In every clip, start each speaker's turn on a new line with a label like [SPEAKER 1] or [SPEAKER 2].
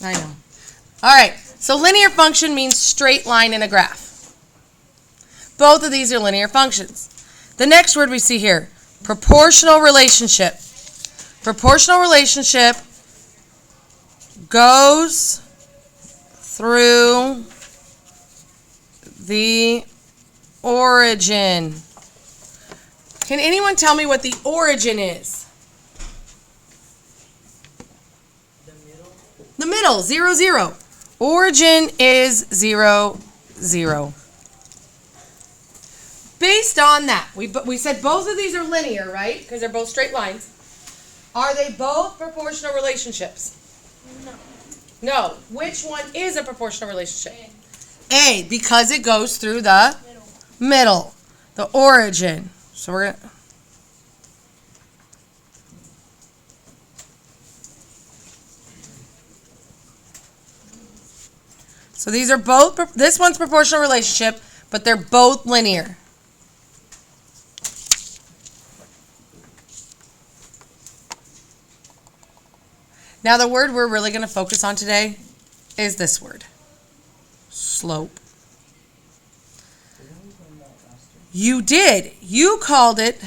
[SPEAKER 1] I know. All right, so linear function means straight line in a graph. Both of these are linear functions. The next word we see here, proportional relationship. Proportional relationship goes through the origin. Can anyone tell me what the origin is? The middle, 0, 0. Origin is 0, 0. Based on that, we said both of these are linear, right? Because they're both straight lines. Are they both proportional relationships?
[SPEAKER 2] No.
[SPEAKER 1] No. Which one is a proportional relationship? A, because it goes through the middle, the origin. So we're going to... So these are both, this one's proportional relationship, but they're both linear. Now the word we're really going to focus on today is this word, slope. You did. You called it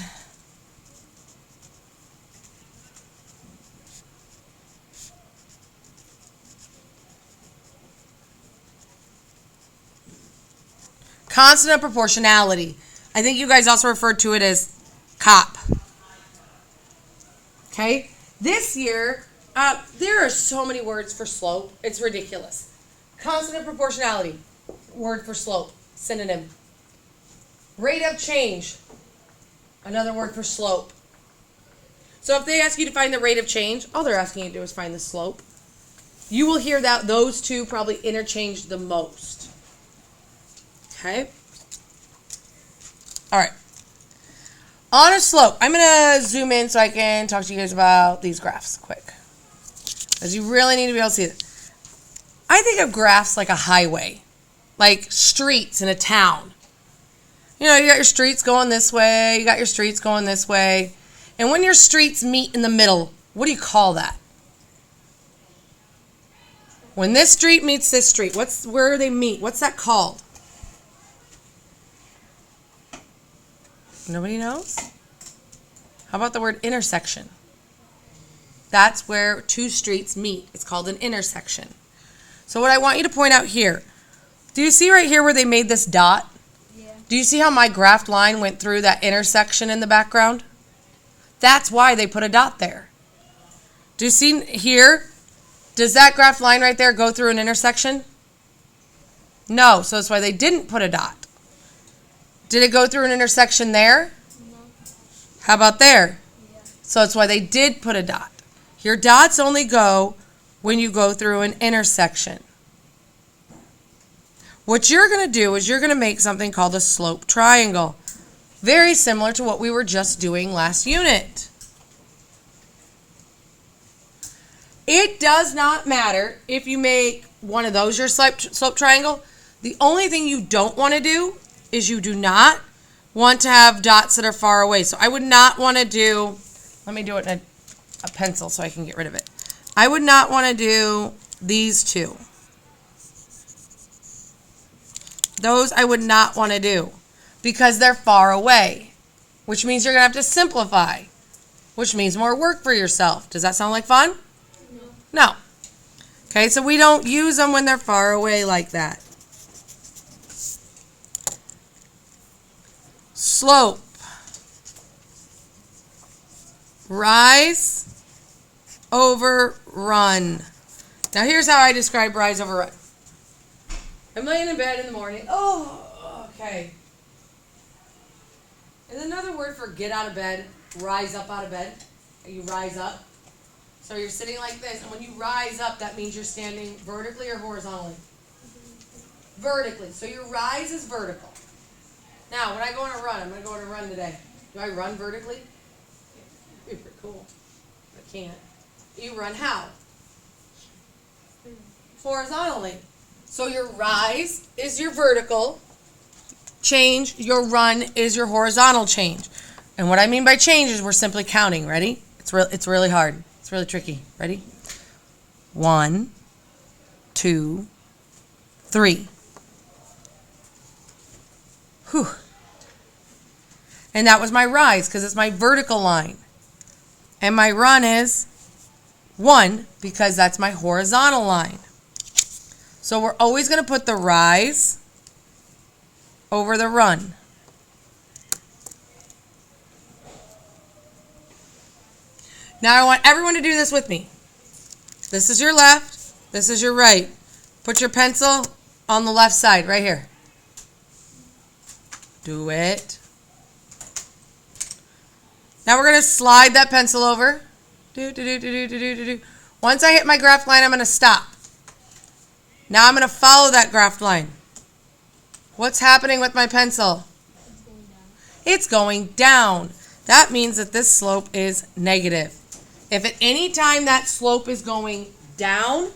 [SPEAKER 1] constant of proportionality. I think you guys also referred to it as COP. Okay? This year, there are so many words for slope. It's ridiculous. Constant of proportionality, word for slope, synonym. Rate of change, another word for slope. So if they ask you to find the rate of change, all they're asking you to do is find the slope. You will hear that those two probably interchange the most. Okay? All right. On a slope, I'm going to zoom in so I can talk to you guys about these graphs quick. Because you really need to be able to see it. I think of graphs like a highway, like streets in a town. You know, you got your streets going this way, you got your streets going this way. And when your streets meet in the middle, what do you call that? When this street meets this street, where they meet? What's that called? Nobody knows? How about the word intersection? That's where two streets meet. It's called an intersection. So what I want you to point out here, do you see right here where they made this dot?
[SPEAKER 2] Yeah.
[SPEAKER 1] Do you see how my graphed line went through that intersection in the background? That's why they put a dot there. Do you see here? Does that graphed line right there go through an intersection? No, so that's why they didn't put a dot. Did it go through an intersection there?
[SPEAKER 2] No.
[SPEAKER 1] How about there?
[SPEAKER 2] Yeah.
[SPEAKER 1] So that's why they did put a dot. Your dots only go when you go through an intersection. What you're going to do is you're going to make something called a slope triangle. Very similar to what we were just doing last unit. It does not matter if you make one of those your slope triangle. The only thing you don't want to do is you do not want to have dots that are far away. So I would not want to do, let me do it in a pencil so I can get rid of it. I would not want to do these two. Those I would not want to do because they're far away, which means you're going to have to simplify, which means more work for yourself. Does that sound like fun?
[SPEAKER 2] No.
[SPEAKER 1] No. Okay, so we don't use them when they're far away like that. Slope. Rise over run. Now here's how I describe rise over run. I'm laying in bed in the morning. Oh, okay. Is another word for get out of bed, rise up out of bed. You rise up. So you're sitting like this, and when you rise up, that means you're standing vertically or horizontally? Vertically. So your rise is vertical. Now, when I go on a run, I'm going to go on a run today. Do I run vertically? Super cool. I can't. You run how? Horizontally. So your rise is your vertical change. Your run is your horizontal change. And what I mean by change is we're simply counting. Ready? It's really hard. It's really tricky. Ready? 1, 2, 3. Whew. And that was my rise because it's my vertical line. And my run is 1 because that's my horizontal line. So we're always going to put the rise over the run. Now I want everyone to do this with me. This is your left, this is your right. Put your pencil on the left side, right here. Do it. Now we're going to slide that pencil over. Once I hit my graph line, I'm going to stop. Now I'm going to follow that graph line. What's happening with my pencil? It's going down. That means that this slope is negative. If at any time that slope is going down,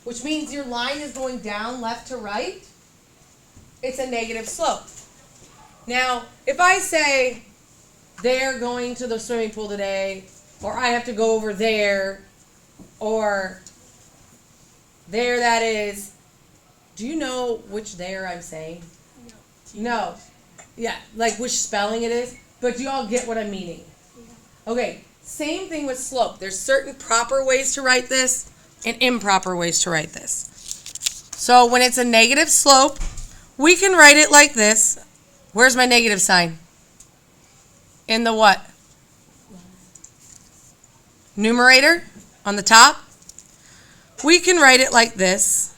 [SPEAKER 1] which means your line is going down left to right, it's a negative slope. Now, if I say they're going to the swimming pool today, or I have to go over there, or there that is, do you know which there I'm saying? No. Yeah, like which spelling it is, but do you all get what I'm meaning? Okay, same thing with slope. There's certain proper ways to write this and improper ways to write this. So when it's a negative slope, we can write it like this. Where's my negative sign? In the what? Numerator on the top. We can write it like this.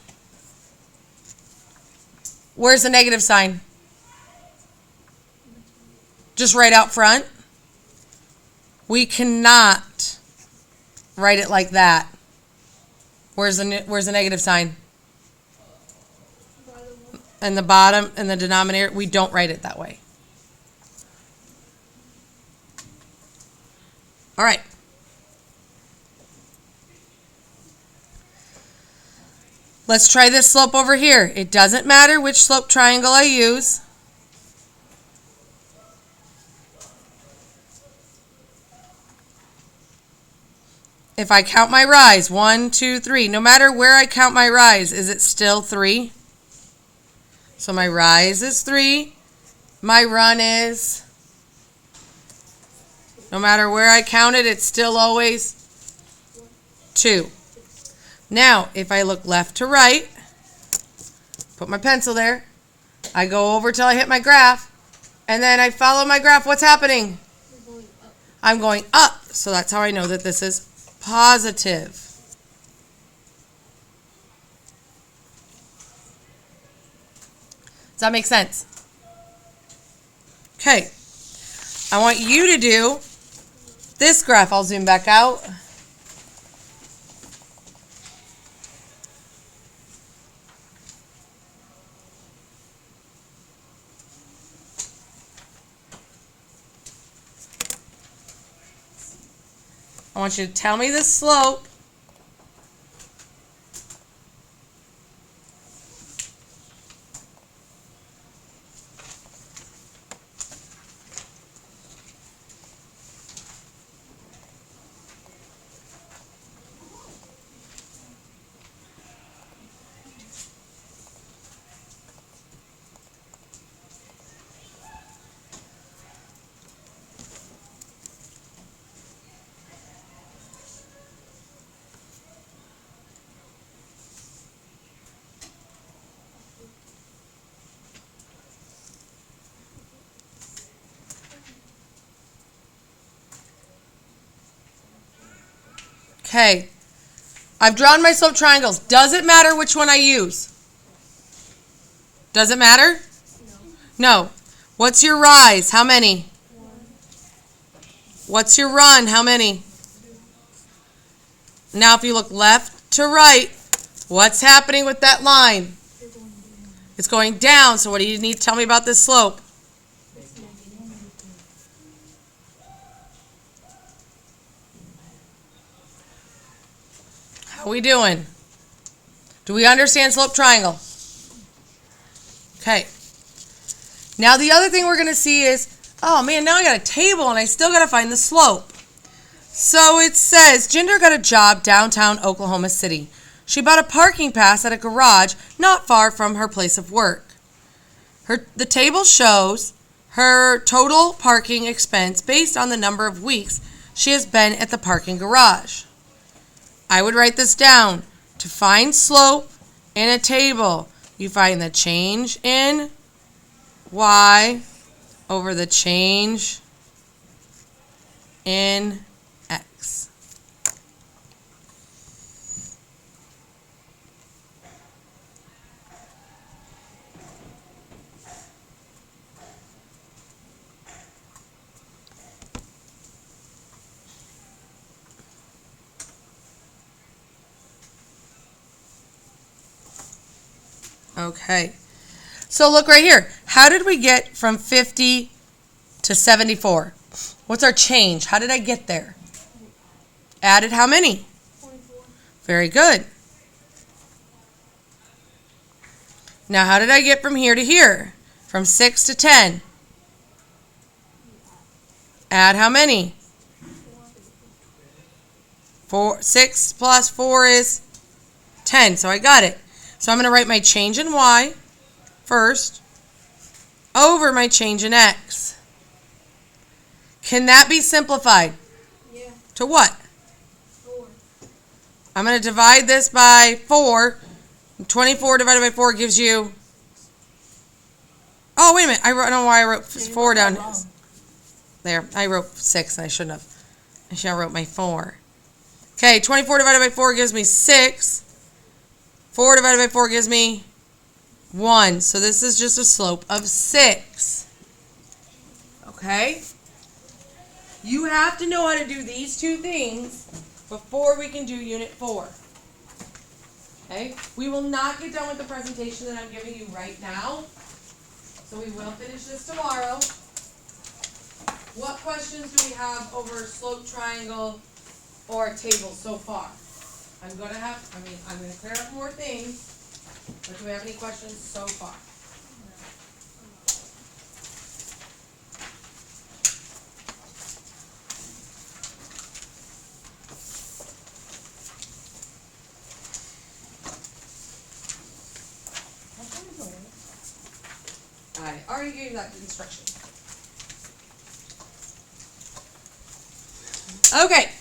[SPEAKER 1] Where's the negative sign? Just right out front. We cannot write it like that. Where's the negative sign? In the bottom, in the denominator, we don't write it that way. All right. Let's try this slope over here. It doesn't matter which slope triangle I use. If I count my rise, 1, 2, 3, no matter where I count my rise, is it still 3? So my rise is 3. My run is, no matter where I count it, it's still always 2. Now, if I look left to right, put my pencil there, I go over till I hit my graph, and then I follow my graph. What's happening? I'm going up. So that's how I know that this is positive. Does that make sense? Okay. I want you to do this graph. I'll zoom back out. I want you to tell me the slope. Okay, I've drawn my slope triangles. Does it matter which one I use? Does it matter? No. What's your rise? How many?
[SPEAKER 2] 1.
[SPEAKER 1] What's your run? How many?
[SPEAKER 2] 2.
[SPEAKER 1] Now if you look left to right, what's happening with that line? It's going down. So what do you need to tell me about this slope? How are we doing? Do we understand slope triangle? Okay. Now the other thing we're going to see is, oh man, now I got a table and I still got to find the slope. So it says, Jinder got a job downtown Oklahoma City. She bought a parking pass at a garage not far from her place of work. The table shows her total parking expense based on the number of weeks she has been at the parking garage. I would write this down. To find slope in a table, you find the change in y over the change in x. Okay, so look right here. How did we get from 50 to 74? What's our change? How did I get there? Added how many?
[SPEAKER 2] 24.
[SPEAKER 1] Very good. Now how did I get from here to here? From 6 to 10? Add how many? 6 plus 4 is 10, so I got it. So I'm going to write my change in y first over my change in x. Can that be simplified?
[SPEAKER 2] Yeah.
[SPEAKER 1] To what?
[SPEAKER 2] 4.
[SPEAKER 1] I'm going to divide this by 4. 24 divided by 4 gives you... Oh, wait a minute. I don't know why I wrote 4 down. There. I wrote 6 and I shouldn't have. I should have wrote my 4. Okay, 24 divided by 4 gives me 6. 4 divided by 4 gives me 1. So this is just a slope of 6. Okay? You have to know how to do these two things before we can do Unit 4. Okay? We will not get done with the presentation that I'm giving you right now. So we will finish this tomorrow. What questions do we have over slope triangle or table so far? I'm going to clear up more things, but do we have any questions so far? I already gave you that instruction. Okay.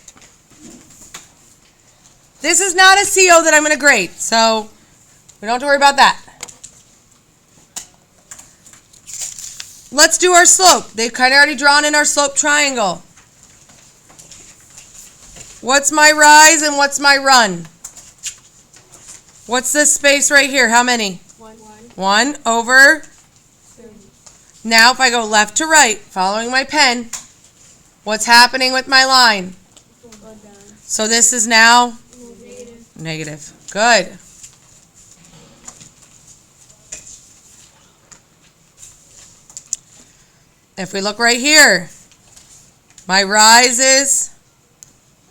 [SPEAKER 1] This is not a CO that I'm going to grade, so we don't have to worry about that. Let's do our slope. They've kind of already drawn in our slope triangle. What's my rise and what's my run? What's this space right here? How many?
[SPEAKER 2] 1.
[SPEAKER 1] 1 over.
[SPEAKER 2] 30.
[SPEAKER 1] Now if I go left to right, following my pen, what's happening with my line?
[SPEAKER 2] Go down.
[SPEAKER 1] So this is now
[SPEAKER 2] Negative.
[SPEAKER 1] negative. Good. If we look right here, my rise is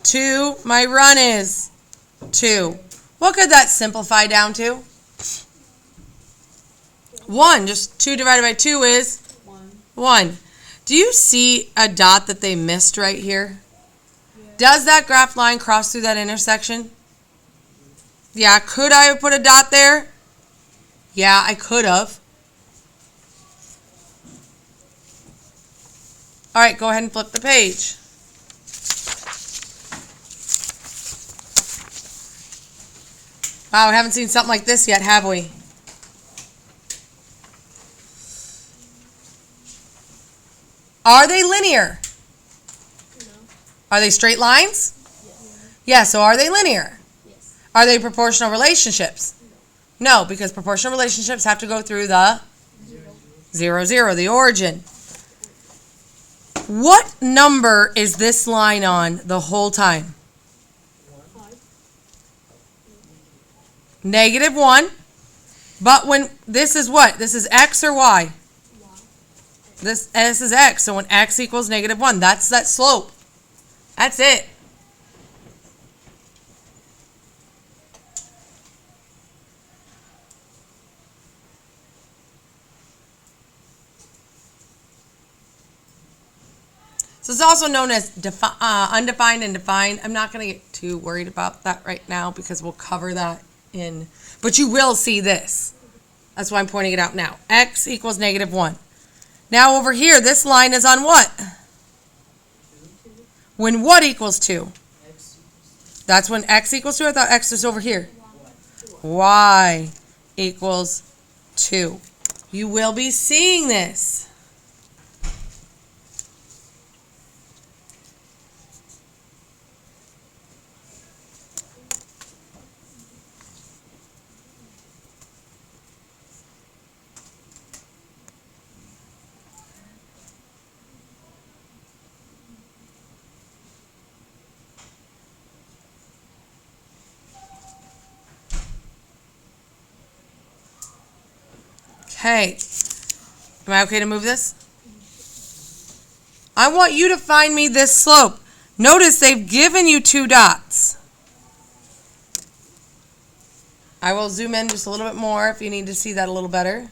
[SPEAKER 1] 2, my run is 2. What could that simplify down to? 1. Just 2 divided by 2 is
[SPEAKER 2] 1.
[SPEAKER 1] 1. Do you see a dot that they missed right here?
[SPEAKER 2] Yeah.
[SPEAKER 1] Does that graph line cross through that intersection? Yeah, could I have put a dot there? Yeah, I could have. All right, go ahead and flip the page. Wow, we haven't seen something like this yet, have we? Are they linear?
[SPEAKER 2] No.
[SPEAKER 1] Are they straight lines?
[SPEAKER 2] Yes.
[SPEAKER 1] Yeah, so are they linear?
[SPEAKER 2] Yes.
[SPEAKER 1] Are they proportional relationships? No, because proportional relationships have to go through the 0, 0, the origin. What number is this line on the whole time?
[SPEAKER 2] 5.
[SPEAKER 1] Negative 1. But when this is what? This is x or y?
[SPEAKER 2] Y.
[SPEAKER 1] This is x. So when x equals negative 1, that's that slope. That's it. So it's also known as undefined and defined. I'm not going to get too worried about that right now because we'll cover that in, but you will see this. That's why I'm pointing it out now. X equals -1. Now over here, this line is on what? When what equals 2? That's when X equals 2? I thought X was over here. Y equals 2. You will be seeing this. Okay. Am I okay to move this? I want you to find me this slope. Notice they've given you 2 dots. I will zoom in just a little bit more if you need to see that a little better.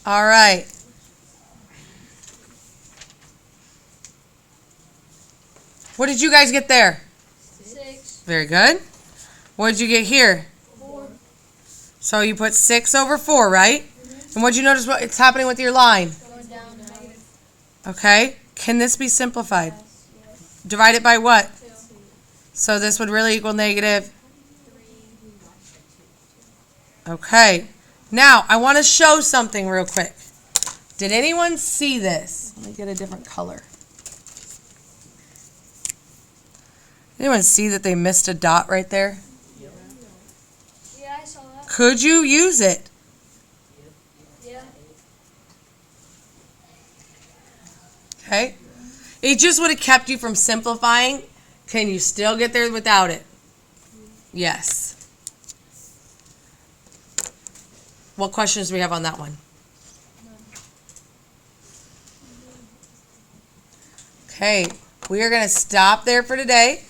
[SPEAKER 1] All right. What did you guys get there?
[SPEAKER 2] 6.
[SPEAKER 1] Very good. What did you get here?
[SPEAKER 2] 4.
[SPEAKER 1] So you put 6 over 4, right? And what did you notice what's happening with your line?
[SPEAKER 2] Going down negative.
[SPEAKER 1] Okay. Can this be simplified? Divide it by what?
[SPEAKER 2] 2.
[SPEAKER 1] So this would really equal -3.
[SPEAKER 2] 3.
[SPEAKER 1] Okay. Now, I want to show something real quick. Did anyone see this? Let me get a different color. Anyone see that they missed a dot right there?
[SPEAKER 2] Yeah, I saw that.
[SPEAKER 1] Could you use it?
[SPEAKER 2] Yeah.
[SPEAKER 1] Okay. It just would have kept you from simplifying. Can you still get there without it? Yes. What questions do we have on that one? Okay, we are going to stop there for today.